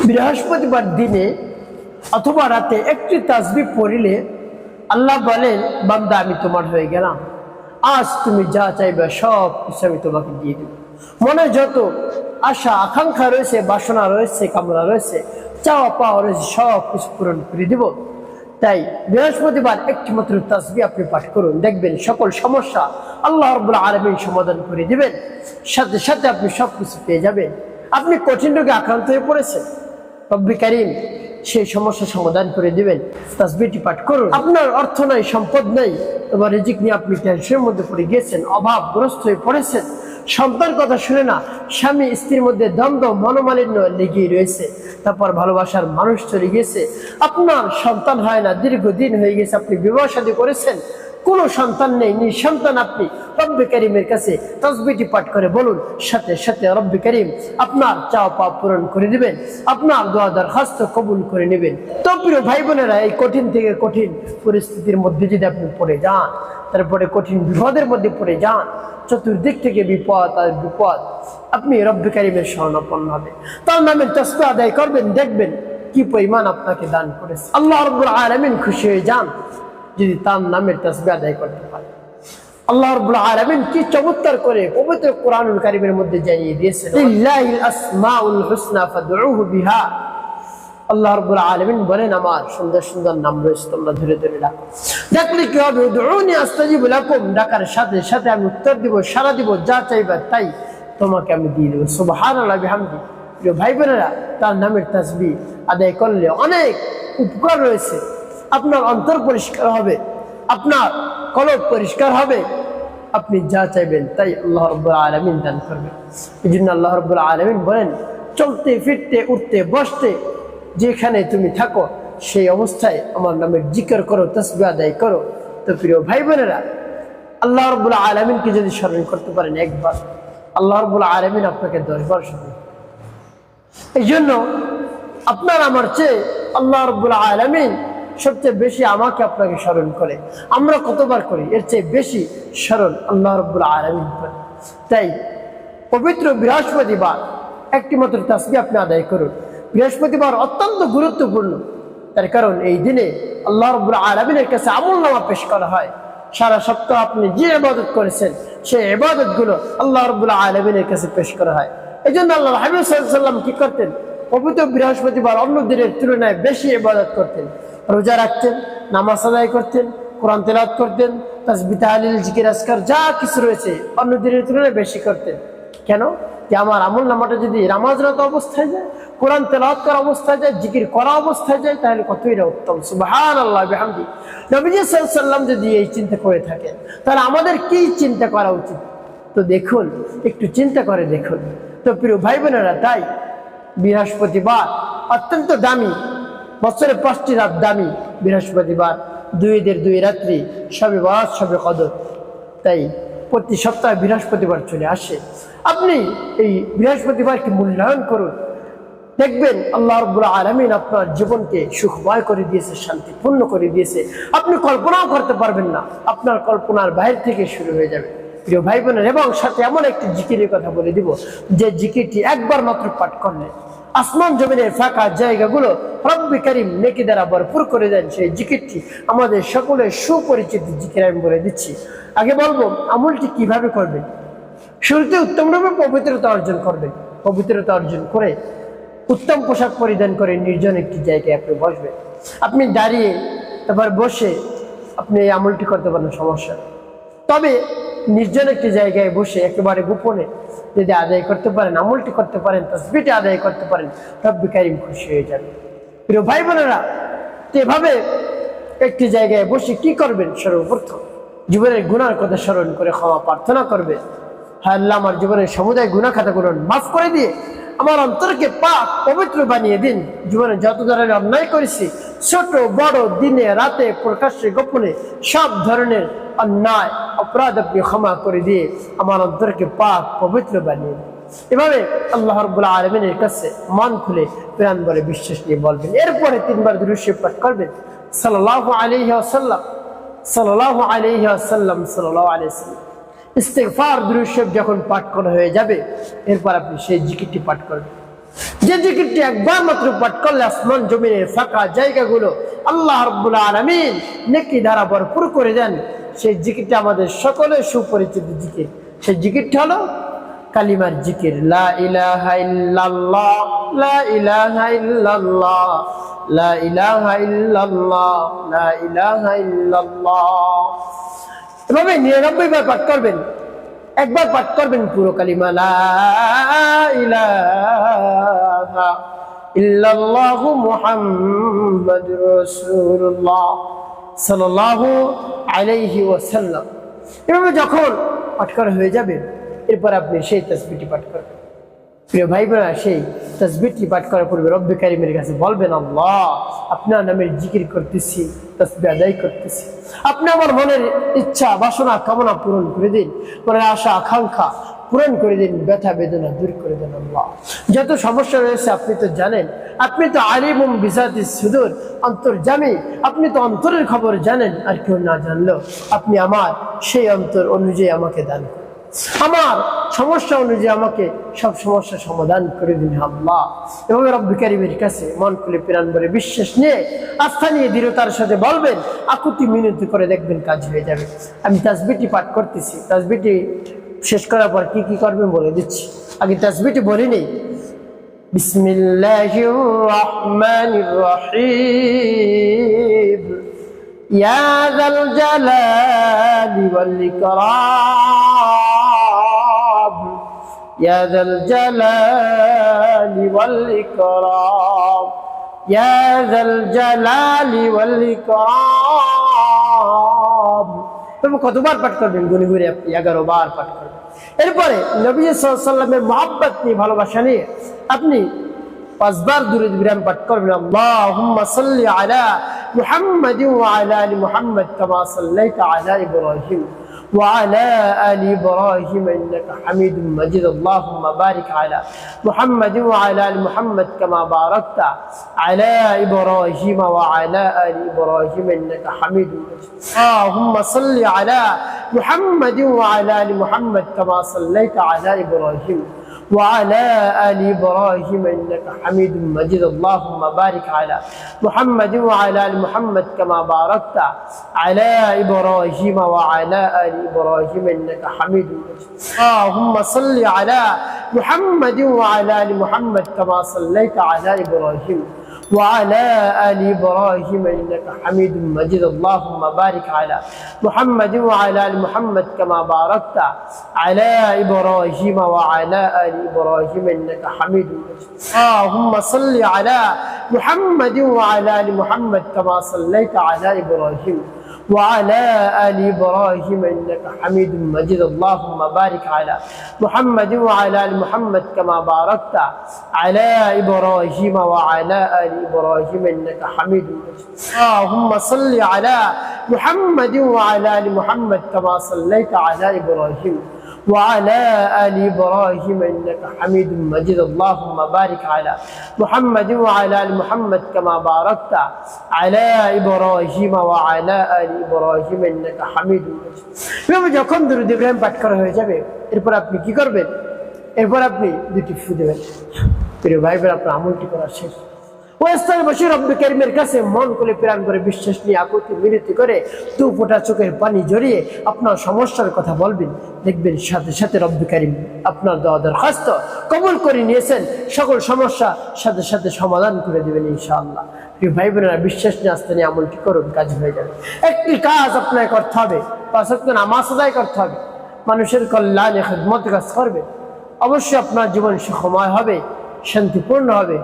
বৃহস্পতিবার দিনে অথবা রাতে একটি তাসবিহ পড়িলে আল্লাহ বলেন, বান্দা আমি তোমার হয়ে গেলাম, আজ তুমি যা চাইবে সব কিছু আমি তোমাকে দিয়ে দেব। মনে যত আশা আকাঙ্ক্ষা রয়েছে, বাসনা রয়েছে, কামনা রয়েছে, চাওয়া পাওয়া রয়েছে, সব কিছু পূরণ করে দিব। তাই বৃহস্পতিবার একটি মাত্র তাসবিহ আপনি পাঠ করুন, দেখবেন সকল সমস্যা আল্লাহ রাব্বুল আলামিন সমাধান করে দিবেন। সাথে সাথে আপনি সব কিছু পেয়ে যাবেন। আপনি কঠিন রোগে আক্রান্ত হয়ে পড়েছেন, রব্বি কারীম সেই সমস্যা সমাধান করে দিবেন। তাসবিহটি পাঠ করুন। আপনার অর্থ নাই, সম্পদ নেই, এবার রিজিক নিয়ে আপনি টেনশনের মধ্যে পড়ে গিয়েছেন, অভাবগ্রস্ত হয়ে পড়েছেন, সন্তান কথা শুনে না, স্বামী স্ত্রীর মধ্যে দ্বন্দ্ব, মনোমালিন্য লেগেই রয়েছে, তারপর ভালোবাসার মানুষ চলে গেছে, আপনার সন্তান হয় না, দীর্ঘদিন হয়ে গেছে, আপনি বিবাহ শাদী করেছেন, কোনো সন্তান নেই, নিঃসন্তান আপনি, রব্বি কারীমের কাছে তাসবিহটি পাঠ করে বলুন, সাথে সাথে রব্বি কারীম আপনার চাওয়া পাওয়া পূরণ করে দিবেন, আপনার দোয়া দরখাস্ত কবুল করে নেবেন। তো প্রিয় ভাই বোনেরা, এই কঠিন থেকে কঠিন পরিস্থিতির মধ্যে যদি আপনি পড়ে যান, তারপরে কঠিন বিপদের মধ্যে পড়ে যান, চতুর্দিক থেকে বিপদ আর বিপদ, আপনি রব্বি কারীমের শরণাপন্ন হবে, তার নামের তাসবিহ আদায় করবেন, দেখবেন কি পরিমাণ আপনাকে দান করেছে। আল্লাহ রাব্বুল আলামিন খুশি হয়ে যান যদি তার নামের তাসবিহ আদায় করতে পারে। আল্লাহ রাব্বুল আলামিন কি চমৎকার করে পবিত্র কোরআনুল কারীমের মধ্যে জানিয়ে দিয়েছেন, লিল্লাহিল আসমাউল হুসনা ফাদউহু বিহা। আল্লাহ রাব্বুল আলামিন বলেন, আমার সুন্দর সুন্দর নাম রয়েছে, তোমরা ধরে ধরে ডাকো। ডাকলে কি হবে? উদউনি আস্তাজিব লাকুম, ডাকার সাথে সাথে আমি উত্তর দিব, সাড়া দিব, যা চাইবা তাই তোমাকে আমি দিয়ে দেবো। সুবহানাল্লাহ বিহামদি। প্রিয় ভাই বোনেরা, তার নামের তাসবিহ আদায় করলে অনেক উপকার রয়েছে। আপনার অন্তর পরিষ্কার হবে, আপনার কলব পরিষ্কার হবে, আপনি যা চাইবেন তাই আল্লাহ রাব্বুল আলামিন দান করবেন। এই জন্য আল্লাহ রাব্বুল আলামিন বলেন, চলতে ফিরতে উঠতে বসতে যেখানে তুমি থাকো সেই অবস্থায় আমার নামের জিকির করো, তাসবিহ আদায় করো। তো প্রিয় ভাই বোনেরা, আল্লাহ রাব্বুল আলামিনকে যদি স্মরণ করতে পারেন একবার, আল্লাহ রাব্বুল আলামিন আপনাকে 10 বার স্মরণ। এই জন্য আপনার আমার চেয়ে আল্লাহ রাব্বুল আলামিন সবচেয়ে বেশি আমাকে আপনাকে স্মরণ করে। আমরা কতবার করি? এর চেয়ে বেশি স্মরণ আল্লাহ রাব্বুল আলামিন করে। তাই পবিত্র বৃহস্পতিবার একটি মাত্র তাসবিহ আপনি আদায় করুন। বৃহস্পতিবার অত্যন্ত গুরুত্বপূর্ণ, তার কারণ এই দিনে আল্লাহ রাব্বুল আলামিনের কাছে আমলনামা পেশ করা হয়। সারা সপ্তাহ আপনি যে ইবাদত করেছেন সেই ইবাদতগুলো আল্লাহ রাব্বুল আলামিনের কাছে পেশ করা হয়। এই জন্য আল্লাহ হাবিব সাল্লাল্লাহু আলাইহি ওয়াসাল্লাম কি করতেন? পবিত্র বৃহস্পতিবার অন্য দিনের তুলনায় বেশি ইবাদত করতেন, রোজা রাখতেন, নামাজ আদায় করতেন, কোরআন তেলাওয়াত করতেন, তাসবিহ তাহলিল জিকির আজকার যা কিছু রয়েছে অন্য দিনের তুলনায় বেশি করতেন। কেন? যে আমার আমল নামাটা যদি নামাজরত অবস্থায় যায়, কোরআন তেলাওয়াত করা অবস্থায় যায়, জিকির করা অবস্থায় যায়, তাহলে কতই না উত্তম। সুবহানাল্লাহ বিহামদি। নবীজি সাল্লাল্লাহু আলাইহি ওয়াসাল্লাম যদি এই চিন্তা করে থাকেন, তাহলে আমাদের কি চিন্তা করা উচিত? তো দেখুন, একটু চিন্তা করে দেখুন। তো প্রিয় ভাই বোনেরা, তাই বৃহস্পতিবার অত্যন্ত দামি, বছরে 5টি রাত দামি বৃহস্পতিবার, 2 রাত্রি, শবে বরাত, শবে কদর। তাই প্রতি সপ্তাহে বৃহস্পতিবার চলে আসে, আপনি এই বৃহস্পতিবারকে মূল্যায়ন করুন, দেখবেন আল্লাহ রাব্বুল আলামিন আপনার জীবনকে সুখময় করে দিয়েছে, শান্তিপূর্ণ করে দিয়েছে। আপনি কল্পনাও করতে পারবেন না, আপনার কল্পনার বাইরে থেকে শুরু হয়ে যাবে। প্রিয় ভাই বোনের, এবং সাথে এমন একটি জিকিরের কথা বলে দিব, যে জিকিরটি একবার মাত্র পাঠ করলে আসমান জমিনের ফাঁকা জায়গাগুলো রব্বি কারীম নেকি দ্বারা ভরপুর করে দেন। সেই জিকিরটি আমাদের সকলের সুপরিচিত জিকির, আমি বলে দিচ্ছি। আগে বলবো আমলটি কিভাবে করবেন। শুরুতে উত্তমরূপে পবিত্রতা অর্জন করবেন। পবিত্রতা অর্জন করে উত্তম পোশাক পরিধান করে নির্জন একটি জায়গায় আপনি বসবেন। আপনি দাঁড়িয়ে তারপর বসে আপনি এই আমলটি করতে পারেন, সমস্যা। তবে নির্জন একটি জায়গায় বসে একেবারে গোপনে যদি আদায় করতে পারেন, আমলটি করতে পারেন, তাসবিহটি আদায় করতে পারেন, রব্বি কারীম খুশি হয়ে যাবে। প্রিয় ভাই বোনেরা, তো এভাবে একটি জায়গায় বসে কি করবেন? সর্বপ্রথম জীবনের গুনার কথা স্মরণ করে ক্ষমা প্রার্থনা করবে। হ্যাঁ আল্লাহ, আমার জীবনের সমুদায় গুনাহ খাতাগুলো মাফ করে দিয়ে আমার অন্তরকে পাক পবিত্র বানিয়ে দিন। জীবনে যত ধরনের অন্যায় করেছি, ছোট বড়, দিনে রাতে, প্রকাশ্যে গোপনে, সব ধরনের অন্যায় অপরাধ আপনি ক্ষমা করে দিয়ে আমার অন্তরকে পাক পবিত্র বানিয়ে দিন। এভাবে আল্লাহ রাব্বুল আলামিনের কাছে মন খুলে প্রাণ বলে বিশ্বাস নিয়ে বলবেন। এরপরে 3 বার দুরূদ শরীফ পাঠ করবেন, সাল্লাল্লাহু আলাইহি ওয়াসাল্লাম, সাল্লাল্লাহু আলাইহি ওয়াসাল্লাম, সাল্লাল্লাহু আলাইহি ওয়াসাল্লাম। ইস্তিগফার দুরূদ শরীফ যখন পাঠ করা হয়ে যাবে, এরপর আপনি সেই জিকিরটি পাঠ করবেন, যে জিকিরটি একবার মাত্র পাঠ করলে আসমান জমিনের ফাঁকা জায়গাগুলো আল্লাহ রাব্বুল আলামিন নেকি দ্বারা ভরপুর করে দেন। সেই জিকিরটা আমাদের সকলের সুপরিচিত জিকির। সেই জিকিরটা হলো কালিমার জিকির, লা ইলাহা ইল্লাল্লাহ, লা ইলাহা ইল্লাল্লাহ, লা ইলাহা ইল্লাল্লাহ, লা ইলাহা ইল্লাল্লাহ। এভাবে 99 বার পাঠ করবেন। একবার পাঠ করবেন পুরো কালিমা লা ইলাহা ইল্লাল্লাহু মুহাম্মাদুর রাসূলুল্লাহ সাল্লাল্লাহু আলাইহি ওয়াসাল্লাম। এভাবে যখন পাঠ করা হয়ে যাবে, এরপর আপনি সেই তাসবিহটি পাঠ করবেন। প্রিয় ভাই বোনেরা, সেই তাসবিহটি পাঠ করার পূর্বে রব্বে কারিমের কাছে বলবেন, আল্লাহ, আপনার নামের জিকির করতেছি, তাসবিহ আদায় করতেছি। আপনি আমার মনের ইচ্ছা বাসনা কামনা পূরণ করে দিন, মনের আশা আকাঙ্ক্ষা পূরণ করে দিন, ব্যথা বেদনা দূর করে দেন। আল্লাহ, যত সমস্যা রয়েছে আপনি তো জানেন, আপনি তো আলিমুম বিজাতিস সুদূর, অন্তর্যামী, আপনি তো অন্তরের খবর জানেন। আর কেউ না জানলেও আপনি আমার সেই অন্তর অনুযায়ী আমাকে দান করুন, আমার সমস্যা অনুযায়ী আমাকে সব সমস্যার সমাধান করে দিন আল্লাহ। এবং রব্বুল কারীমের কাছে মন খুলে প্রাণ ভরে বিশ্বাস নিয়ে আস্থা নিয়ে দৃঢ়তার সাথে বলবেন, আকুতি মিনতি করে দেখবেন কাজ হয়ে যাবে। আমি তাসবিহটি পাঠ করতেছি, তাসবিহটি শেষ করার পর কি কি করবেন বলে দিচ্ছি। আগে তাসবিহটি বলে নেই। বিসমিল্লাহির রহমানির রহিম, ইয়া যাল জালালি ওয়াল ইকরাম, ইয়া যাল জালালি ওয়াল ইকরাম, ইয়া যাল জালালি ওয়াল ইকরাম। তুমি কতবার পাঠ করবেন? গুনে গুনে আপনি 11 বার পাঠ করবেন। এরপরে নবী সাল্লাল্লাহু আলাইহি ওয়াসাল্লামের মহব্বত নিয়ে, ভালোবাসা নিয়ে আপনি 5 বার দুরূদ বিরাম পাঠ করবেন। আল্লাহুম্মা সাল্লি আলা মুহাম্মাদিন ওয়া আলা আলি মুহাম্মাদ কামা সাল্লাইতা আলা ইব্রাহিম ওয়া আলা আলি ইব্রাহিম ইন্নাকা হামিদুম মাজিদ। আল্লাহুম্মা বারিক আলা মুহাম্মাদিন ওয়া আলা আলি মুহাম্মাদ কামা বারাকতা আলা ইব্রাহিম ওয়া আলা আলি ইব্রাহিম ইন্নাকা হামিদুম মাজিদ। আল্লাহুম্মা সাল্লি আলা মুহাম্মাদিন ওয়া আলা আলি মুহাম্মাদ কামা সাল্লাইতা আলা ইব্রাহিম وعلى آل إبراهيم إنك حميد مجيد. اللهم بارك على محمد وعلى آل محمد كما باركت على إبراهيم وعلى آل إبراهيم إنك حميد مجيد. اللهم صل على محمد وعلى آل محمد كما صليت على إبراهيم وعلى آل إبراهيم إنك حميد مجيد. اللهم بارك على محمد وعلى آل محمد كما باركت على إبراهيم وعلى آل إبراهيم إنك حميد مجيد. اللهم صل على محمد وعلى آل محمد كما صليت على إبراهيم وعلى آل إبراهيم إنك حميد مجيد. اللهم بارك على محمد وعلى آل محمد كما باركت على إبراهيم وعلى آل إبراهيم إنك حميد مجيد. اللهم صل على محمد وعلى آل محمد كما صليت على إبراهيم وعلى آل إبراهيم إنك حميد مجيد. اللهم بارك على محمد وعلى آل محمد كما باركت على إبراهيم وعلى آل إبراهيم إنك حميد مجيد. এভাবে যখন দুরূদ ইব্রাহিম পাঠ করা হয়ে যাবে, এরপর আপনি কি করবেন? এরপর আপনি দুটি ফু দেবেন। প্রিয় ভাই বোন, আপনার আমলটি করা শেষ। ওই স্থানে বসে রব্বে কারীমের কাছে মন খুলে প্রাণ করে বিশ্বাস নিয়ে আকুতি মিনতি করে 2 ফোঁটা চোখের পানি জড়িয়ে আপনার সমস্যার কথা বলবেন। দেখবেন সাথে সাথে রব্বে কারীম আপনার দোয়া দরখাস্ত কবুল করে নিয়েছেন, সকল সমস্যা সাথে সাথে সমাধান করে দেবেন ইনশাআল্লাহ। প্রিয় ভাই বোনেরা, বিশ্বাস নিয়ে আস্থা নিয়ে আমলটি করুন, কাজ হয়ে যাবে। একটি কাজ আপনাকে করতে হবে, 5 ওয়াক্ত নামাজ আদায় করতে হবে, মানুষের কল্যাণে খিদমত কাজ করবে। অবশ্যই আপনার জীবন সুখময় হবে, শান্তিপূর্ণ হবে।